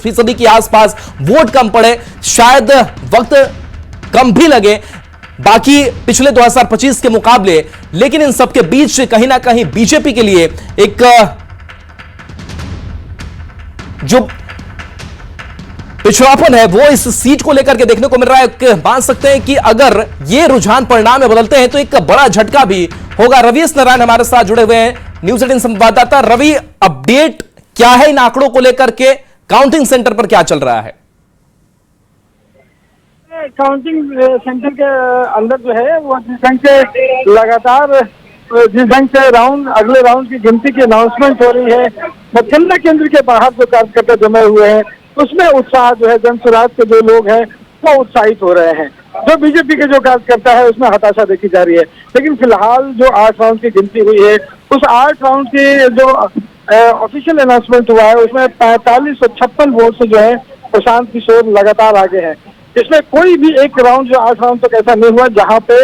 5% के आसपास वोट कम पड़े, शायद वक्त कम भी लगे बाकी पिछले 2025 के मुकाबले, लेकिन इन सबके बीच कहीं ना कहीं बीजेपी के लिए एक जो पिछड़ापन है वो इस सीट को लेकर के देखने को मिल रहा है। मान सकते हैं कि अगर ये रुझान परिणाम में बदलते हैं तो एक बड़ा झटका भी होगा। रवि एस नारायण हमारे साथ जुड़े हुए हैं, न्यूज 18 संवाददाता। रवि, अपडेट क्या है इन आंकड़ों को लेकर के? काउंटिंग सेंटर पर क्या चल रहा है? काउंटिंग सेंटर के अंदर जो है वो जिस ढंग से लगातार अगले राउंड की गिनती की अनाउंसमेंट हो रही है, मतगणना केंद्र के बाहर जो कार्यकर्ता जमे हुए हैं उसमें उत्साह जो है, जन स्वराज के जो लोग हैं वो उत्साहित हो रहे हैं। जो बीजेपी के जो कार्यकर्ता है उसमें हताशा देखी जा रही है। लेकिन फिलहाल जो 8 राउंड की गिनती हुई है, उस 8 राउंड की जो ऑफिशियल अनाउंसमेंट हुआ है उसमें 4556 वोट से जो है प्रशांत किशोर लगातार आगे हैं। इसमें कोई भी एक राउंड जो 8 राउंड तक ऐसा नहीं हुआ जहां पे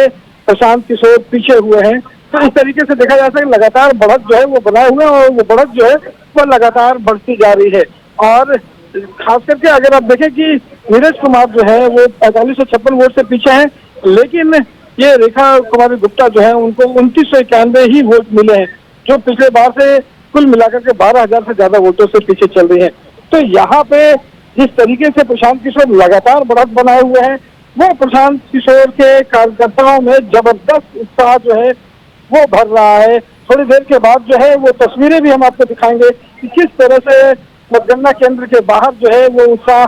प्रशांत किशोर पीछे हुए हैं। तो इस तरीके से देखा जा सकता है लगातार बढ़त जो है वो बनाए हुए हैं और वो बढ़त जो है वो लगातार बढ़ती जा रही है। और खास करके अगर आप देखें कि नीरज कुमार जो है वो 4556 वोट से पीछे हैं, लेकिन ये रेखा कुमारी गुप्ता जो है उनको 2991 ही वोट मिले हैं, जो पिछले बार से कुल मिलाकर के 12,000 से ज्यादा वोटों से पीछे चल रही है। तो यहाँ पे जिस तरीके से प्रशांत किशोर लगातार बढ़त बनाए हुए हैं, वो प्रशांत किशोर के कार्यकर्ताओं में जबरदस्त उत्साह जो है वो भर रहा है। थोड़ी देर के बाद जो है वो तस्वीरें भी हम आपको दिखाएंगे कि किस तरह से मतगणना केंद्र के बाहर जो है वो उत्साह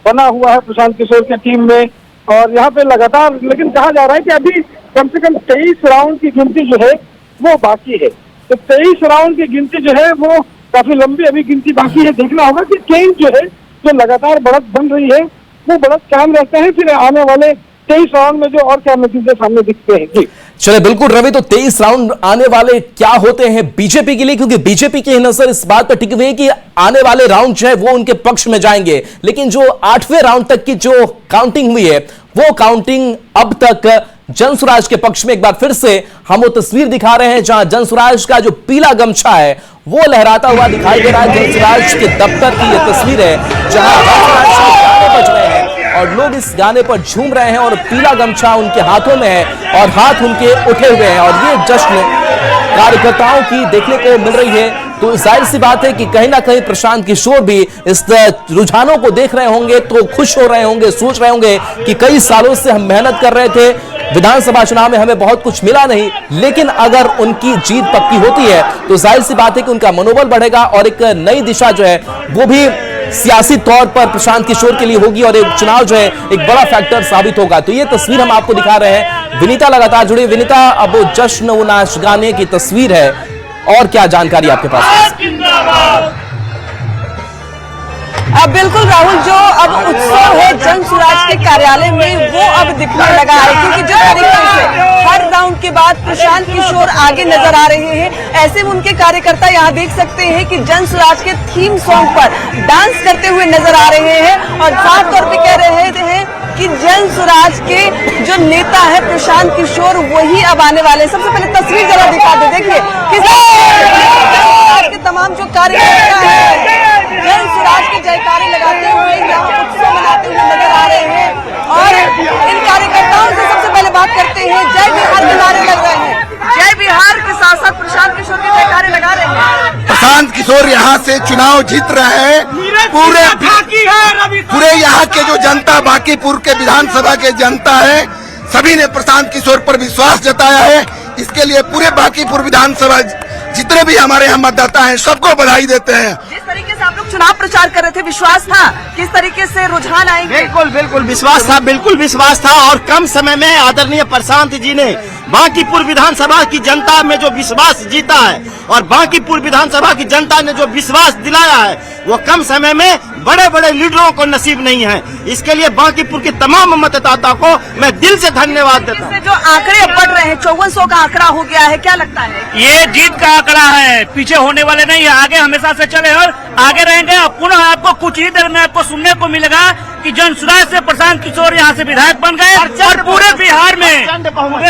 बना हुआ है प्रशांत किशोर की टीम में। और यहाँ पे लगातार, लेकिन कहा जा रहा है कि अभी कम से कम 23 राउंड की गिनती जो है वो बाकी है। तो 23 राउंड की गिनती जो है वो काफी लंबी अभी गिनती बाकी है। देखना होगा कि ट्रेन जो है जो लगातार बढ़त बन रही है वो बढ़त कायम रहते हैं, फिर आने वाले 23 राउंड में जो और क्या नतीजे सामने दिखते हैं। जी चले, बिल्कुल रवि, तो 23 राउंड आने वाले क्या होते हैं बीजेपी के लिए? क्योंकि बीजेपी की नजर इस बात पर टिकी हुई है कि आने वाले राउंड जो है वो उनके पक्ष में जाएंगे, लेकिन जो 8वें राउंड तक की जो काउंटिंग हुई है वो काउंटिंग अब तक जनसुराज के पक्ष में। एक बार फिर से हम वो तस्वीर दिखा रहे हैं जहां जनसुराज का जो पीला गमछा है वो लहराता हुआ दिखाई दे रहा है। जनसुराज के दफ्तर की ये तस्वीर है जहां गाने बज रहे हैं और लोग इस गाने पर झूम रहे हैं और पीला गमछा उनके हाथों में है और हाथ उनके उठे हुए हैं और ये जश्न कार्यकर्ताओं की देखने को मिल रही है। तो जाहिर सी बात है कि कहीं ना कहीं प्रशांत किशोर भी इस रुझानों को देख रहे होंगे तो खुश हो रहे होंगे, सोच रहे होंगे कि कई सालों से हम मेहनत कर रहे थे, विधानसभा चुनाव में हमें बहुत कुछ मिला नहीं, लेकिन अगर उनकी जीत पक्की होती है तो जाहिर सी बात है कि उनका मनोबल बढ़ेगा और एक नई दिशा जो है वो भी सियासी तौर पर प्रशांत किशोर के लिए होगी और एक चुनाव जो है एक बड़ा फैक्टर साबित होगा। तो ये तस्वीर हम आपको दिखा रहे हैं। विनीता लगातार जुड़ी। विनीता, अब वो जश्न, वो नाच गाने की तस्वीर है, और क्या जानकारी आपके पास? बिल्कुल राहुल, जो अब उत्सव है जनसुराज के कार्यालय में वो अब दिखने लगा है, क्योंकि जिस तरीके से हर राउंड के बाद प्रशांत किशोर आगे नजर आ रहे हैं, ऐसे में उनके कार्यकर्ता यहाँ देख सकते हैं कि जनसुराज के थीम सॉन्ग पर डांस करते हुए नजर आ रहे हैं और साफ तौर पे कह रहे हैं कि जनसुराज के जो नेता है प्रशांत किशोर वही अब आने वाले हैं। सबसे पहले तस्वीर जरा दिखा दे, देखिए किस के तमाम जो कार्यकर्ता है जनसुराज के जयकारे लगाते हुए यहाँ उत्सव मनाते हुए नजर आ रहे हैं। और इन कार्यकर्ताओं से सबसे पहले बात करते हैं, जय बिहार के नारे लग रहे हैं, जय बिहार के साथ साथ प्रशांत किशोर के जयकारे लगा रहे हैं। प्रशांत किशोर यहाँ से चुनाव जीत रहे हैं। पूरे यहाँ के जो जनता, बांकीपुर के विधानसभा के जनता है, सभी ने प्रशांत किशोर पर विश्वास जताया है। इसके लिए पूरे बांकीपुर विधानसभा जितने भी हमारे यहाँ मतदाता हैं सबको बधाई देते हैं। जिस तरीके से आप लोग चुनाव प्रचार कर रहे थे, विश्वास था किस तरीके से रुझान आएंगे? बिल्कुल बिल्कुल विश्वास था, बिल्कुल विश्वास था। और कम समय में आदरणीय प्रशांत जी ने बांकीपुर विधानसभा की जनता में जो विश्वास जीता है और बांकीपुर विधानसभा की जनता ने जो विश्वास दिलाया है वो कम समय में बड़े बड़े लीडरों को नसीब नहीं है। इसके लिए बांकीपुर के तमाम मतदाता को मैं दिल से धन्यवाद देता हूँ। जो आंकड़े बढ़ रहे हैं, 5400 का आंकड़ा हो गया है, क्या लगता है? ये जीत का आंकड़ा है, पीछे होने वाले नहीं है, आगे हमेशा से चले और आगे रहेंगे। पुनः आपको कुछ ही देर में आपको सुनने को मिलेगा कि जनसुराज से प्रशांत किशोर यहाँ से विधायक बन गए और पूरे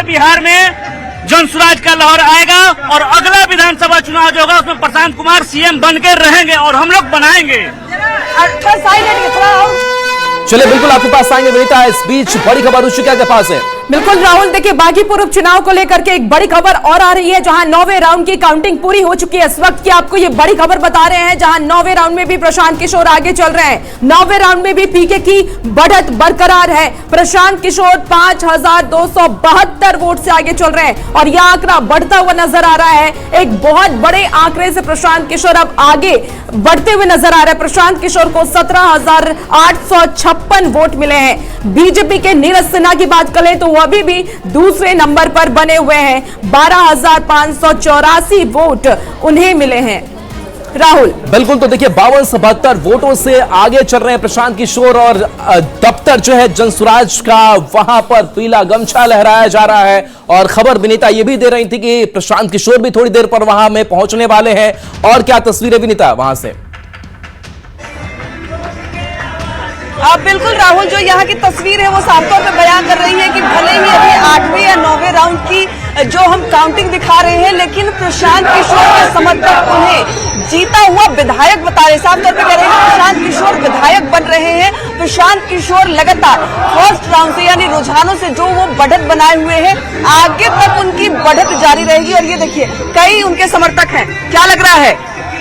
बिहार में जनसुराज का लहर आएगा और अगला विधानसभा चुनाव जो होगा उसमें प्रशांत कुमार सीएम बनकर रहेंगे और हम लोग बनाएंगे। थोड़ा साइड हटिए, थोड़ा और। चलिए बिल्कुल आपके पास आएंगे विनीता। इस बीच बड़ी खबर रुचिका के पास है। बिल्कुल राहुल, देखिए बागीपुर उपचुनाव को लेकर के एक बड़ी खबर और आ रही है, जहां 9वें राउंड की काउंटिंग पूरी हो चुकी है। इस वक्त की आपको ये बड़ी खबर बता रहे हैं, जहां 9वें राउंड में भी प्रशांत किशोर आगे चल रहे हैं। 9वें राउंड में भी पीके की बढ़त बरकरार है। प्रशांत किशोर 5272 वोट से आगे चल रहे हैं और यह आंकड़ा बढ़ता हुआ नजर आ रहा है। एक बहुत बड़े आंकड़े से प्रशांत किशोर अब आगे बढ़ते हुए नजर आ रहे हैं। प्रशांत किशोर को 17,856 वोट मिले हैं। बीजेपी के नीरज सिन्हा की बात करें तो वो अभी भी दूसरे नंबर पर बने हुए हैं। 12,584 वोट उन्हें मिले हैं। राहुल बिल्कुल, तो देखिए 5272 वोटों से आगे चल रहे हैं प्रशांत किशोर और दफ्तर जो है जनसुराज का, वहां पर पीला गमछा लहराया जा रहा है। और खबर विनीता ये भी दे रही थी कि प्रशांत किशोर भी थोड़ी देर पर वहां में पहुंचने वाले हैं। और क्या तस्वीरें विनीता वहां से? बिल्कुल राहुल, जो यहाँ की तस्वीर है वो साफ तौर पे बयान कर रही है कि भले ही अभी 8वें या 9वें राउंड की जो हम काउंटिंग दिखा रहे हैं, लेकिन प्रशांत किशोर के समर्थक उन्हें जीता हुआ विधायक बता रहे, साफ तौर पे कह रहे हैं कि प्रशांत किशोर विधायक बन रहे हैं। प्रशांत किशोर लगातार फर्स्ट राउंड से यानी रुझानों से जो वो बढ़त बनाए हुए हैं, आगे तक उनकी बढ़त जारी रहेगी। और ये देखिए कई उनके समर्थक हैं, क्या लग रहा है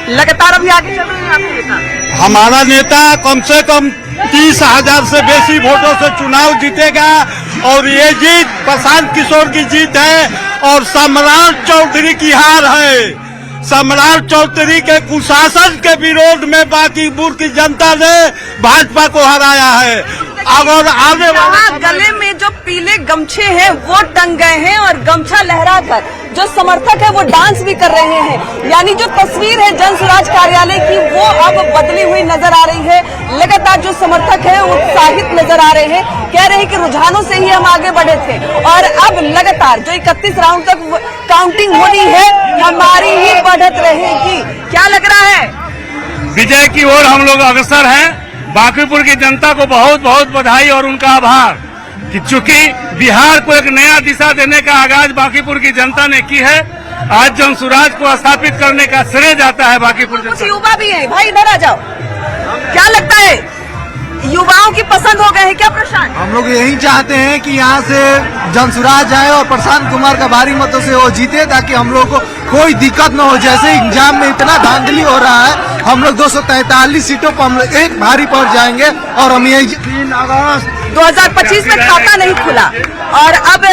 लगातार अभी आगे चल रहे हैं आपके नेता? हमारा नेता कम से कम 30,000 से बेसी वोटों से चुनाव जीतेगा और ये जीत प्रशांत किशोर की जीत है और सम्राट चौधरी की हार है। सम्राट चौधरी के कुशासन के विरोध में बांकीपुर की जनता ने भाजपा को हराया है। और आने वाले गले में जो पीले गमछे हैं वो टंग गए हैं और गमछा लहराकर जो समर्थक है वो डांस भी कर रहे हैं। यानी जो तस्वीर है जनसुराज कार्यालय की वो अब बदली हुई नजर आ रही है। लगातार जो समर्थक है उत्साहित नजर आ रहे हैं, कह रहे हैं कि रुझानों से ही हम आगे बढ़े थे और अब लगातार जो 31 राउंड तक काउंटिंग होनी है हमारी ही बढ़त रहेगी। क्या लग रहा है? विजय की ओर हम लोग अग्रसर हैं। बांकीपुर की जनता को बहुत बहुत बधाई और उनका आभार कि चूंकि बिहार को एक नया दिशा देने का आगाज बांकीपुर की जनता ने की है। आज जनसुराज को स्थापित करने का श्रेय जाता है बांकीपुर जनता। कुछ युवा भी हैं, भाई इधर आ जाओ। क्या लगता है युवाओं की पसंद हो गए हैं क्या प्रशांत? हम लोग यही चाहते हैं कि यहाँ से जनसुराज आए और प्रशांत कुमार का भारी मतों से वो जीते, ताकि हम लोग को कोई दिक्कत न हो। जैसे एग्जाम में इतना धांधली हो रहा है, हम लोग 243 सीटों पर हम लोग एक भारी पड़ जाएंगे और हम यही 3 अगस्त 2025 में खाता नहीं खुला और अब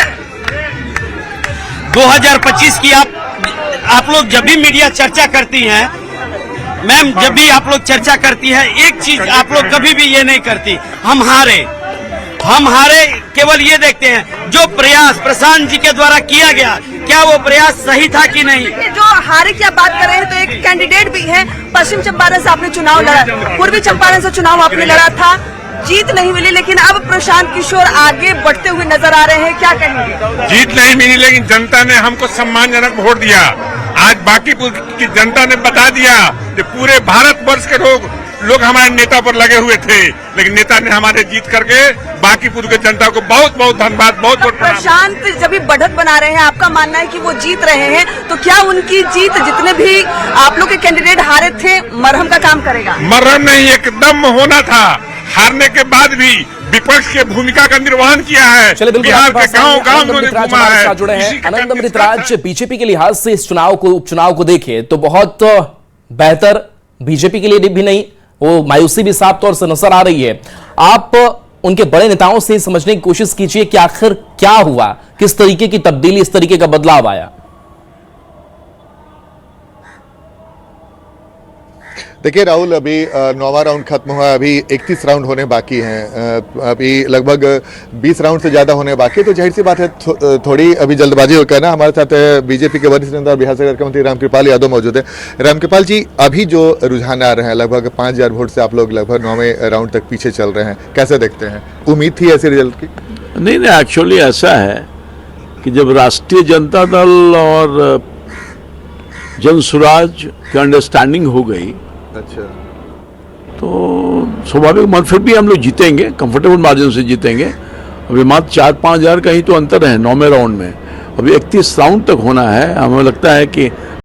2025 की आप लोग जब भी मीडिया चर्चा करती हैं मैम, जब भी आप लोग चर्चा करती है एक चीज आप लोग कभी भी ये नहीं करती, हम हारे केवल ये देखते हैं जो प्रयास प्रशांत जी के द्वारा किया गया, क्या वो प्रयास सही था कि नहीं। जो हारे की आप बात कर रहे हैं तो एक कैंडिडेट भी है, पश्चिम चंपारण से आपने चुनाव लड़ा, पूर्वी चंपारण से चुनाव आपने लड़ा था, जीत नहीं मिली, लेकिन अब प्रशांत किशोर आगे बढ़ते हुए नजर आ रहे हैं, क्या कहेंगे? जीत नहीं मिली लेकिन जनता ने हमको सम्मानजनक वोट दिया। आज बांकीपुर की जनता ने बता दिया कि पूरे भारतवर्ष के लोग हमारे नेता पर लगे हुए थे, लेकिन नेता ने हमारे जीत करके बांकीपुर के जनता को बहुत बहुत धन्यवाद, बहुत बहुत प्रणाम। प्रशांत जब भी बढ़त बना रहे हैं, आपका मानना है कि वो जीत रहे हैं, तो क्या उनकी जीत जितने भी आप लोग के कैंडिडेट हारे थे मरहम का काम करेगा? मरहम नहीं, एकदम होना था। हारने के बाद भी विपक्ष की भूमिका का निर्वहन किया है। बिहार के गांव-गांव में घुमा है। जुड़े हैं आनंद अमृतराज। बीजेपी के लिहाज से इस उपचुनाव को देखें तो बहुत बेहतर बीजेपी के लिए भी नहीं, वो मायूसी भी साफ तौर से नजर आ रही है। आप उनके बड़े नेताओं से समझने की कोशिश कीजिए कि आखिर क्या हुआ, किस तरीके की तब्दीली, इस तरीके का बदलाव आया। देखिए राहुल, अभी 9वां राउंड खत्म हुआ, अभी 31 राउंड होने बाकी हैं। अभी लगभग 20 राउंड से ज़्यादा होने बाकी है, तो जाहिर सी बात है थोड़ी अभी जल्दबाजी हो करना। हमारे साथ बीजेपी के वरिष्ठ नेता बिहार सरकार के मंत्री रामकृपाल यादव मौजूद है। रामकृपाल जी, अभी जो रुझान आ रहे हैं, लगभग 5,000 वोट से आप लोग लगभग 9वें राउंड तक पीछे चल रहे हैं, कैसे देखते हैं? उम्मीद थी ऐसे रिजल्ट की? नहीं, एक्चुअली ऐसा है कि जब राष्ट्रीय जनता दल और जनसुराज की अंडरस्टैंडिंग हो गई, अच्छा, तो स्वाभाविक मन फिर भी हम लोग जीतेंगे, कंफर्टेबल मार्जिन से जीतेंगे। अभी मात्र 4-5 हज़ार का ही तो अंतर है 9वें राउंड में। अभी 31 राउंड तक होना है। हमें लगता है कि